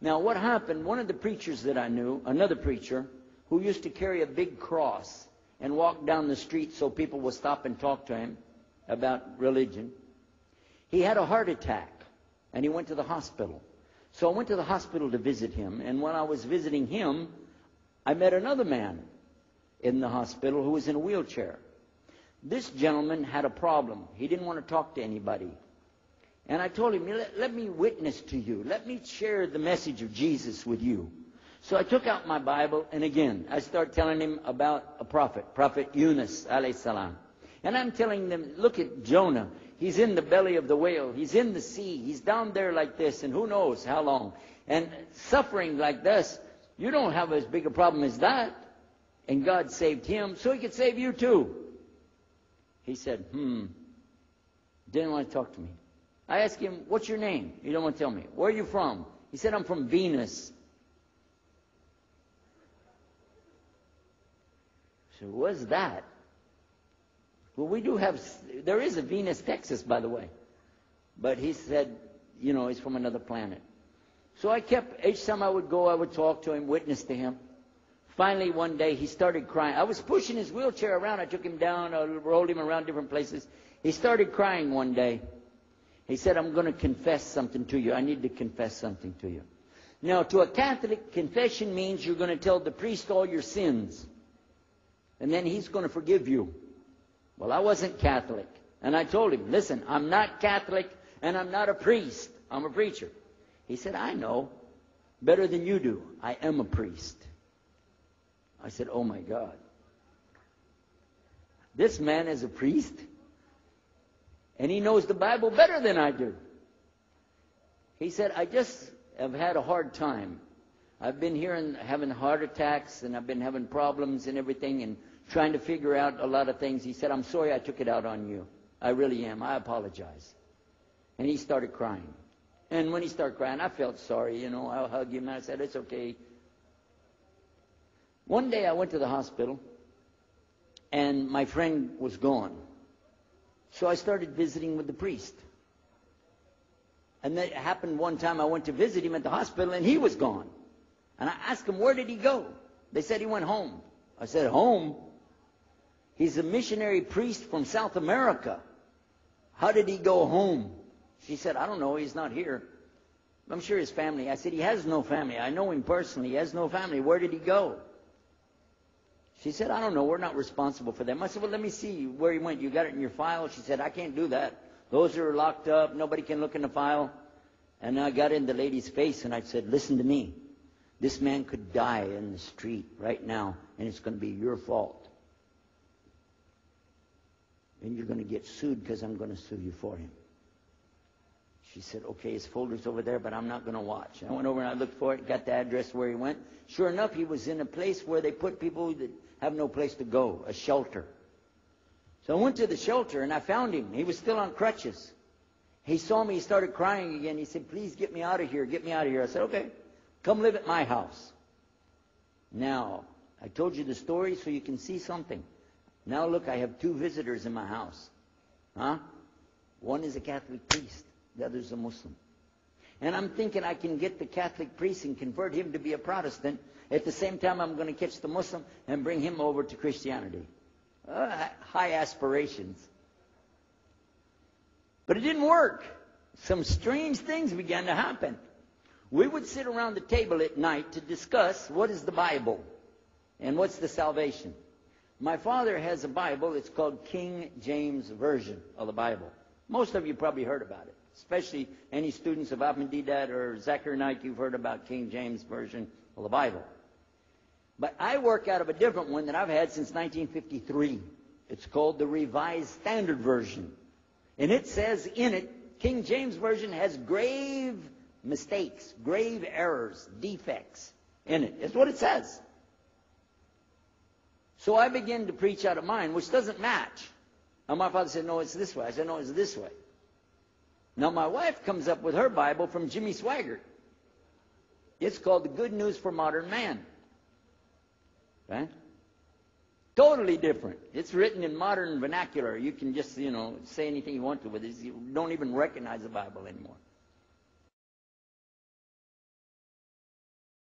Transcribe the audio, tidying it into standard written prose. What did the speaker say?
Now, what happened, one of the preachers that I knew, another preacher, who used to carry a big cross and walk down the street so people would stop and talk to him about religion, he had a heart attack, and he went to the hospital. So I went to the hospital to visit him, and when I was visiting him, I met another man in the hospital who was in a wheelchair. This gentleman had a problem. He didn't want to talk to anybody. And I told him, let me witness to you. Let me share the message of Jesus with you. So I took out my Bible, and again, I start telling him about a prophet, Prophet Yunus, alayhi salam. And I'm telling them, look at Jonah. He's in the belly of the whale. He's in the sea. He's down there like this, and who knows how long. And suffering like this, you don't have as big a problem as that. And God saved him, so he could save you too. He said, didn't want to talk to me. I asked him, what's your name? He don't want to tell me. Where are you from? He said, I'm from Venus. So what's that? Well, we do have, there is a Venus, Texas, by the way. But he said, you know, he's from another planet. So I kept, each time I would go, I would talk to him, witness to him. Finally, one day, he started crying. I was pushing his wheelchair around. I took him down. I rolled him around different places. He started crying one day. He said, I'm going to confess something to you. I need to confess something to you. Now, to a Catholic, confession means you're going to tell the priest all your sins. And then he's going to forgive you. Well, I wasn't Catholic. And I told him, listen, I'm not Catholic and I'm not a priest. I'm a preacher. He said, I know better than you do. I am a priest. I said, oh my God. This man is a priest, and he knows the Bible better than I do. He said, I just have had a hard time. I've been here and having heart attacks, and I've been having problems and everything, and trying to figure out a lot of things. He said, I'm sorry I took it out on you. I really am. I apologize. And he started crying. And when he started crying, I felt sorry, you know. I hugged him, and I said, it's okay. One day I went to the hospital, and my friend was gone. So I started visiting with the priest. And that happened one time I went to visit him at the hospital, and he was gone. And I asked him, where did he go? They said he went home. I said, home? He's a missionary priest from South America. How did he go home? She said, I don't know, he's not here. I'm sure his family. I said, he has no family. I know him personally. He has no family. Where did he go? She said, I don't know. We're not responsible for them. I said, well, let me see where he went. You got it in your file? She said, I can't do that. Those are locked up. Nobody can look in the file. And I got in the lady's face, and I said, listen to me. This man could die in the street right now, and it's going to be your fault. And you're going to get sued because I'm going to sue you for him. She said, okay, his folder's over there, but I'm not going to watch. I went over and I looked for it, got the address where he went. Sure enough, he was in a place where they put people that have no place to go, a shelter. So I went to the shelter, and I found him. He was still on crutches. He saw me. He started crying again. He said, please get me out of here. Get me out of here. I said, okay, come live at my house. Now, I told you the story so you can see something. Now, look, I have 2 visitors in my house. One is a Catholic priest. The other is a Muslim. And I'm thinking I can get the Catholic priest and convert him to be a Protestant. At the same time, I'm going to catch the Muslim and bring him over to Christianity. High aspirations. But it didn't work. Some strange things began to happen. We would sit around the table at night to discuss what is the Bible and what's the salvation. My father has a Bible. It's called King James Version of the Bible. Most of you probably heard about it. Especially any students of Ahmadiyyat or Zachariah, you've heard about King James Version of the Bible. But I work out of a different one that I've had since 1953. It's called the Revised Standard Version. And it says in it, King James Version has grave mistakes, grave errors, defects in it. It's what it says. So I began to preach out of mine, which doesn't match. And my father said, no, it's this way. I said, no, it's this way. Now, my wife comes up with her Bible from Jimmy Swaggart. It's called The Good News for Modern Man. Right? Totally different. It's written in modern vernacular. You can just, say anything you want to with it. You don't even recognize the Bible anymore.